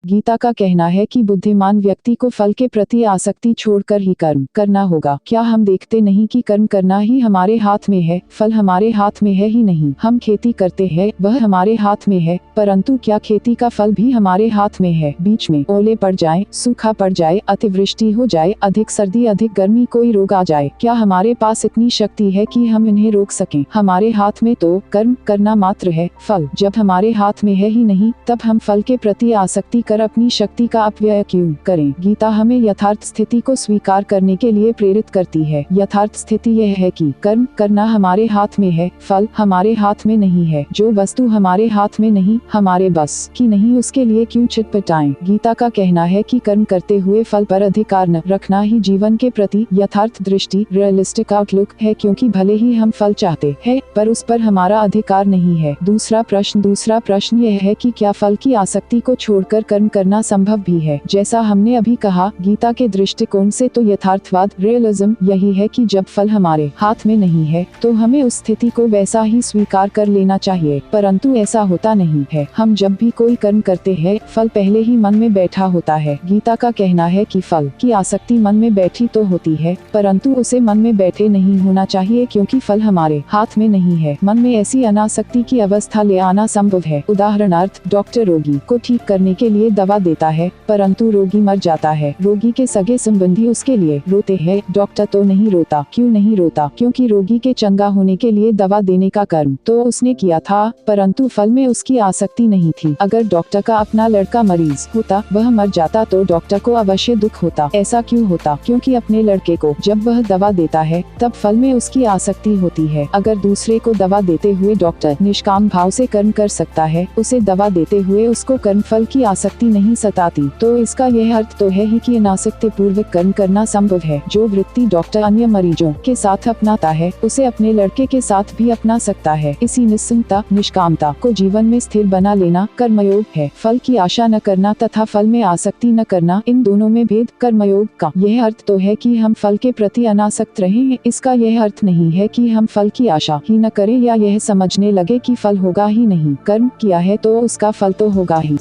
गीता का कहना है कि बुद्धिमान व्यक्ति को फल के प्रति आसक्ति छोड़कर ही कर्म करना होगा। क्या हम देखते नहीं कि कर्म करना ही हमारे हाथ में है, फल हमारे हाथ में है ही नहीं। हम खेती करते हैं, वह हमारे हाथ में है, परंतु क्या खेती का फल भी हमारे हाथ में है? बीच में ओले पड़ जाएं, सूखा पड़ जाए, अतिवृष्टि हो जाए, अधिक सर्दी, अधिक गर्मी, कोई रोग आ जाए, क्या हमारे पास इतनी शक्ति है कि हम इन्हें रोक सकें? हमारे हाथ में तो कर्म करना मात्र है। फल जब हमारे हाथ में है ही नहीं, तब हम फल के प्रति आसक्ति कर अपनी शक्ति का अपव्यय क्यों करें? गीता हमें यथार्थ स्थिति को स्वीकार करने के लिए प्रेरित करती है। यथार्थ स्थिति यह है कि कर्म करना हमारे हाथ में है, फल हमारे हाथ में नहीं है। जो वस्तु हमारे हाथ में नहीं, हमारे बस की नहीं, उसके लिए क्यों छिटपटाएं? गीता का कहना है कि कर्म करते हुए फल पर अधिकार न रखना ही जीवन के प्रति यथार्थ दृष्टि, रियलिस्टिक आउटलुक है, क्योंकि भले ही हम फल चाहते हैं, पर उस पर हमारा अधिकार नहीं है। दूसरा प्रश्न यह है कि क्या फल की आसक्ति को छोड़कर कर्म करना संभव भी है? जैसा हमने अभी कहा, गीता के दृष्टिकोण से तो यथार्थवाद, रियलिज्म यही है कि जब फल हमारे हाथ में नहीं है, तो हमें उस स्थिति को वैसा ही स्वीकार कर लेना चाहिए, परंतु ऐसा होता नहीं है। हम जब भी कोई कर्म करते हैं, फल पहले ही मन में बैठा होता है। गीता का कहना है कि फल की आसक्ति मन में बैठी तो होती है, परंतु उसे मन में बैठे नहीं होना चाहिए, क्योंकि फल हमारे हाथ में नहीं है। मन में ऐसी अनासक्ति की अवस्था ले आना संभव है। उदाहरणार्थ, डॉक्टर रोगी को ठीक करने के लिए दवा देता है, परंतु रोगी मर जाता है। रोगी के सगे संबंधी उसके लिए रोते हैं, डॉक्टर तो नहीं रोता। क्यों नहीं रोता? क्योंकि रोगी के चंगा होने के लिए दवा देने का कर्म तो उसने किया था, परंतु फल में उसकी आसक्ति नहीं थी। अगर डॉक्टर का अपना लड़का मरीज होता, वह मर जाता, तो डॉक्टर को अवश्य दुख होता। ऐसा क्यों होता? क्योंकि अपने लड़के को जब वह दवा देता है, तब फल में उसकी आसक्ति होती है। अगर दूसरे को दवा देते हुए डॉक्टर निष्काम भाव से कर्म कर सकता है, उसे दवा देते हुए उसको कर्म फल की आसक्ति नहीं सताती, तो इसका यह अर्थ तो है ही कि अनासक्ति पूर्वक कर्म करना संभव है। जो वृत्ति डॉक्टर अन्य मरीजों के साथ अपनाता है, उसे अपने लड़के के साथ भी अपना सकता है। इसी निस्सिमता, निष्कामता को जीवन में स्थिर बना लेना कर्मयोग है। फल की आशा न करना तथा फल में आसक्ति न करना, इन दोनों में भेद कर्मयोग का। यह अर्थ तो है कि हम फल के प्रति अनासक्त रहें, इसका यह अर्थ नहीं है कि हम फल की आशा ही न करें या यह समझने लगे कि फल होगा ही नहीं। कर्म किया है तो उसका फल तो होगा ही।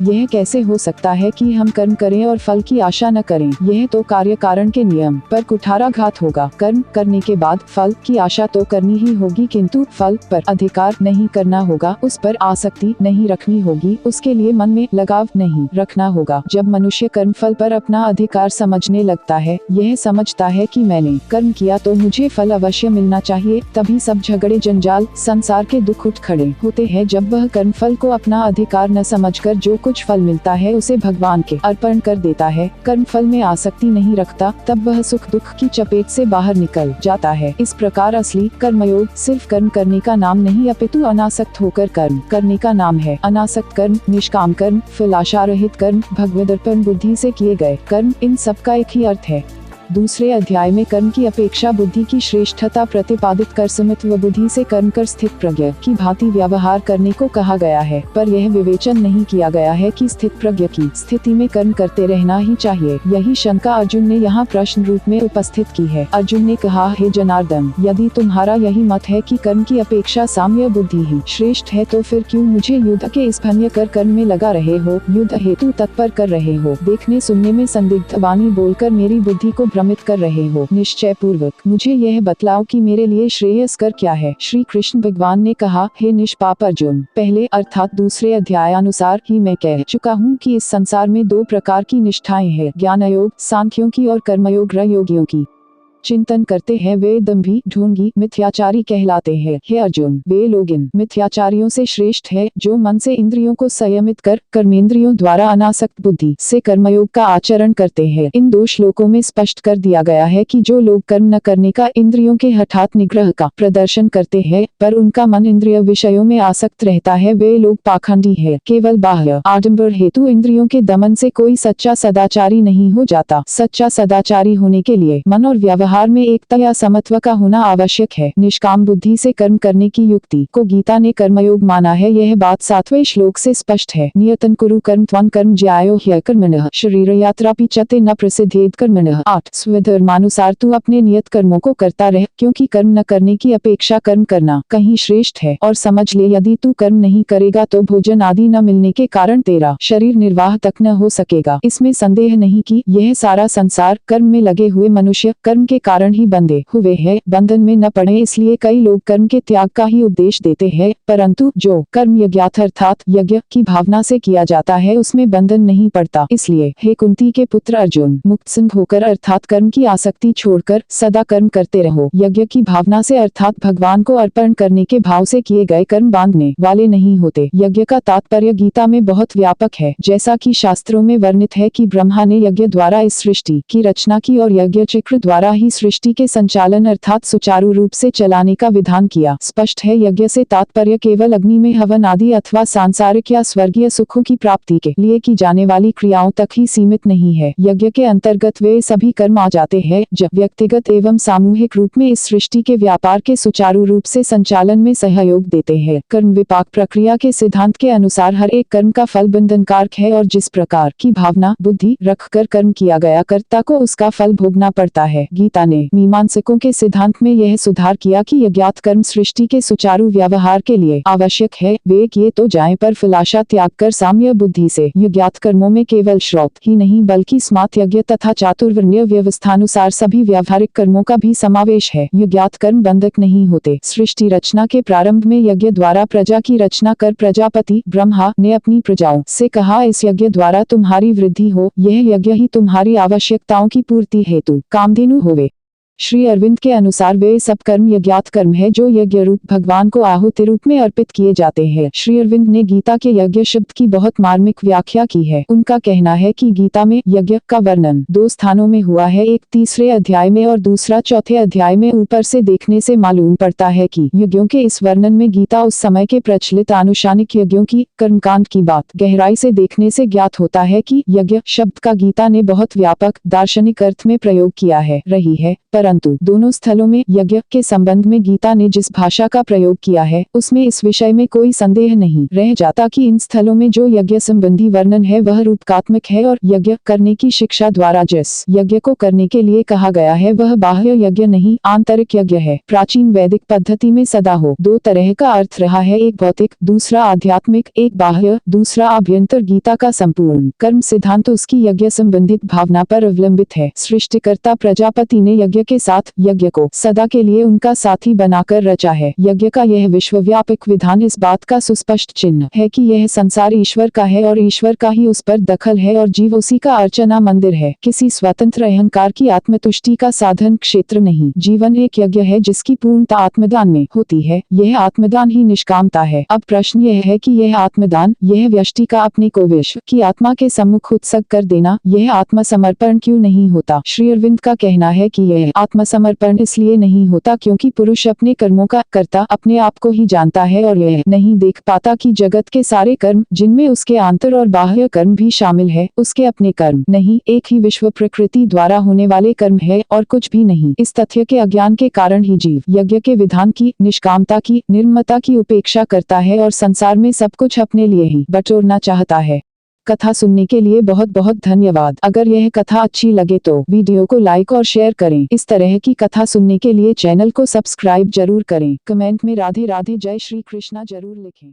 यह कैसे हो सकता है कि हम कर्म करें और फल की आशा न करें? यह तो कार्य कारण के नियम पर कुठाराघात होगा। कर्म करने के बाद फल की आशा तो करनी ही होगी, किंतु फल पर अधिकार नहीं करना होगा, उस पर आसक्ति नहीं रखनी होगी, उसके लिए मन में लगाव नहीं रखना होगा। जब मनुष्य कर्म फल पर अपना अधिकार समझने लगता है, यह समझता है कि मैंने कर्म किया तो मुझे फल अवश्य मिलना चाहिए, तभी सब झगड़े, जंजाल, संसार के दुख उठ खड़े होते हैं। जब वह कर्म फल को अपना अधिकार न समझकर जो कुछ फल मिलता है उसे भगवान के अर्पण कर देता है, कर्म फल में आसक्ति नहीं रखता, तब वह सुख दुख की चपेट से बाहर निकल जाता है। इस प्रकार असली कर्मयोग सिर्फ कर्म करने का नाम नहीं, अपितु अनासक्त होकर कर्म करने का नाम है। अनासक्त कर्म, निष्काम कर्म, फल आशा रहित कर्म, भगवदर्पण बुद्धि से किए गए कर्म, इन सब का एक ही अर्थ है। दूसरे अध्याय में कर्म की अपेक्षा बुद्धि की श्रेष्ठता प्रतिपादित कर समित्व बुद्धि से कर्म कर स्थित प्रज्ञ की भांति व्यवहार करने को कहा गया है, पर यह विवेचन नहीं किया गया है कि स्थित प्रज्ञ की स्थिति में कर्म करते रहना ही चाहिए। यही शंका अर्जुन ने यहाँ प्रश्न रूप में उपस्थित की है। अर्जुन ने कहा, हे जनार्दन, यदि तुम्हारा यही मत है कि कर्म की अपेक्षा साम्य बुद्धि ही श्रेष्ठ है, तो फिर क्यों मुझे युद्ध के स्फन्य कर कर्म में लगा रहे हो, युद्ध हेतु तत्पर कर रहे हो, देखने सुनने में संदिग्ध वाणी बोलकर मेरी बुद्धि को भ्रमित कर रहे हो। निश्चय पूर्वक मुझे यह बतलाओ कि मेरे लिए श्रेयस्कर क्या है। श्री कृष्ण भगवान ने कहा, हे निष्पाप अर्जुन, पहले अर्थात दूसरे अध्याय अनुसार ही मैं कह चुका हूँ कि इस संसार में दो प्रकार की निष्ठाएं हैं, ज्ञान योग सांख्यों की और कर्मयोग योगियों की। चिंतन करते हैं वे दंभी, ढोंगी, मिथ्याचारी कहलाते हैं। हे अर्जुन, वे लोग इन मिथ्याचारियों से श्रेष्ठ है जो मन से इंद्रियों को संयमित कर कर्मेंद्रियों द्वारा अनासक्त बुद्धि से कर्मयोग का आचरण करते हैं। इन दो श्लोकों में स्पष्ट कर दिया गया है कि जो लोग कर्म न करने का इंद्रियों के हठात निग्रह का प्रदर्शन करते हैं, पर उनका मन इंद्रिय विषयों में आसक्त रहता है, वे लोग पाखंडी है। केवल बाह्य आडंबर हेतु इंद्रियों के दमन से कोई सच्चा सदाचारी नहीं हो जाता। सच्चा सदाचारी होने के लिए मन और व्यवहार व्यवहार में एकता या समत्व का होना आवश्यक है। निष्काम बुद्धि से कर्म करने की युक्ति को गीता ने कर्मयोग माना है। यह बात 7वें श्लोक से स्पष्ट है। नियतं कुरु कर्म त्वं कर्म ज्यायो ह्यकर्मणः शरीर यात्रापि च ते न प्रसिद्धेद कर्मणः। 8 स्वधर्मानुसार तू अपने नियत कर्मों को करता रह, क्योंकि कर्म न करने की अपेक्षा कर्म करना कहीं श्रेष्ठ है। और समझ ले, यदि तू कर्म नहीं करेगा तो भोजन आदि न मिलने के कारण तेरा शरीर निर्वाह तक न हो सकेगा। इसमें संदेह नहीं कि यह सारा संसार कर्म में लगे हुए मनुष्य कर्म के कारण ही बंधे हुए है, बंधन में न पड़े। इसलिए कई लोग कर्म के त्याग का ही उपदेश देते हैं, परंतु जो कर्म यज्ञार्थ अर्थात यज्ञ की भावना से किया जाता है उसमें बंधन नहीं पड़ता। इसलिए हे कुंती के पुत्र अर्जुन, मुक्त सिंह होकर अर्थात कर्म की आसक्ति छोड़कर सदा कर्म करते रहो। यज्ञ की भावना से अर्थात भगवान को अर्पण करने के भाव से किए गए कर्म बांधने वाले नहीं होते। यज्ञ का तात्पर्य गीता में बहुत व्यापक है, जैसा कि शास्त्रों में वर्णित है कि ब्रह्मा ने यज्ञ द्वारा इस सृष्टि की रचना की और यज्ञ चक्र द्वारा ही सृष्टि के संचालन अर्थात सुचारू रूप से चलाने का विधान किया। स्पष्ट है, यज्ञ से तात्पर्य केवल अग्नि में हवन आदि अथवा सांसारिक या स्वर्गीय सुखों की प्राप्ति के लिए की जाने वाली क्रियाओं तक ही सीमित नहीं है। यज्ञ के अंतर्गत वे सभी कर्म आ जाते हैं जब व्यक्तिगत एवं सामूहिक रूप में इस सृष्टि के व्यापार के सुचारू रूप से संचालन में सहयोग देते हैं। कर्म विपाक प्रक्रिया के सिद्धांत के अनुसार हर एक कर्म का फल बंधनकारक है और जिस प्रकार की भावना बुद्धि रखकर कर्म किया गया, कर्ता को उसका फल भोगना पड़ता है। गीता ने मीमांसकों के सिद्धांत में यह सुधार किया कि यज्ञात कर्म सृष्टि के सुचारू व्यवहार के लिए आवश्यक है। वे किए तो जाएं, पर फिलाशा त्याग कर साम्य बुद्धि से यज्ञात कर्मों में केवल श्रौत ही नहीं बल्कि स्मार्त यज्ञ तथा चातुर्वर्ण्य व्यवस्थानुसार सभी व्यावहारिक कर्मों का भी समावेश है। यज्ञात कर्म बंधक नहीं होते। सृष्टि रचना के प्रारंभ में यज्ञ द्वारा प्रजा की रचना कर प्रजापति ब्रह्मा ने अपनी प्रजाओं से कहा, इस यज्ञ द्वारा तुम्हारी वृद्धि हो, यह यज्ञ ही तुम्हारी आवश्यकताओं की पूर्ति हेतु कामधेनु होवे। श्री अरविंद के अनुसार वे सब कर्म यज्ञात कर्म है जो यज्ञ रूप भगवान को आहुति रूप में अर्पित किए जाते हैं। श्री अरविंद ने गीता के यज्ञ शब्द की बहुत मार्मिक व्याख्या की है। उनका कहना है कि गीता में यज्ञ का वर्णन 2 स्थानों में हुआ है, एक 3रे अध्याय में और दूसरा 4थे अध्याय में। ऊपर से देखने से मालूम पड़ता है कि यज्ञों के इस वर्णन में गीता उस समय के प्रचलित आनुषानिक यज्ञों की कर्मकांड की बात गहराई से देखने से ज्ञात होता है कि यज्ञ शब्द का गीता ने बहुत व्यापक दार्शनिक अर्थ में प्रयोग किया है रही है। परंतु दोनों स्थलों में यज्ञ के संबंध में गीता ने जिस भाषा का प्रयोग किया है उसमें इस विषय में कोई संदेह नहीं रह जाता कि इन स्थलों में जो यज्ञ संबंधी वर्णन है वह रूपकात्मक है और यज्ञ करने की शिक्षा द्वारा जिस यज्ञ को करने के लिए कहा गया है वह बाह्य यज्ञ नहीं आंतरिक यज्ञ है। प्राचीन वैदिक पद्धति में सदा हो 2 तरह का अर्थ रहा है, एक भौतिक दूसरा आध्यात्मिक, एक बाह्य दूसरा आभ्यंतर। गीता का संपूर्ण कर्म सिद्धांत उसकी यज्ञ संबंधित भावना पर अवलंबित है। सृष्टिकर्ता प्रजापति ने यज्ञ के साथ यज्ञ को सदा के लिए उनका साथी बनाकर रचा है। यज्ञ का यह विश्वव्यापक विधान इस बात का सुस्पष्ट चिन्ह है कि यह संसार ईश्वर का है और ईश्वर का ही उस पर दखल है और जीव उसी का अर्चना मंदिर है, किसी स्वतंत्र अहंकार की आत्मतुष्टि का साधन क्षेत्र नहीं। जीवन एक यज्ञ है जिसकी पूर्णता आत्मदान में होती है। यह आत्मदान ही निष्कामता है। अब प्रश्न यह है कि यह आत्मदान, यह व्यष्टि का अपने को विश्व की आत्मा के सम्मुख उत्सर्ग कर देना, यह आत्मसमर्पण क्यों नहीं होता? श्री अरविंद का कहना है कि यह आत्मसमर्पण इसलिए नहीं होता क्योंकि पुरुष अपने कर्मों का कर्ता अपने आप को ही जानता है और यह नहीं देख पाता कि जगत के सारे कर्म जिनमें उसके आंतर और बाह्य कर्म भी शामिल है उसके अपने कर्म नहीं, एक ही विश्व प्रकृति द्वारा होने वाले कर्म है और कुछ भी नहीं। इस तथ्य के अज्ञान के कारण ही जीव यज्ञ के विधान की, निष्कामता की, निर्ममता की उपेक्षा करता है और संसार में सब कुछ अपने लिए ही बटोरना चाहता है। कथा सुनने के लिए बहुत बहुत धन्यवाद। अगर यह कथा अच्छी लगे तो वीडियो को लाइक और शेयर करें। इस तरह की कथा सुनने के लिए चैनल को सब्सक्राइब जरूर करें। कमेंट में राधे राधे जय श्री कृष्णा जरूर लिखें।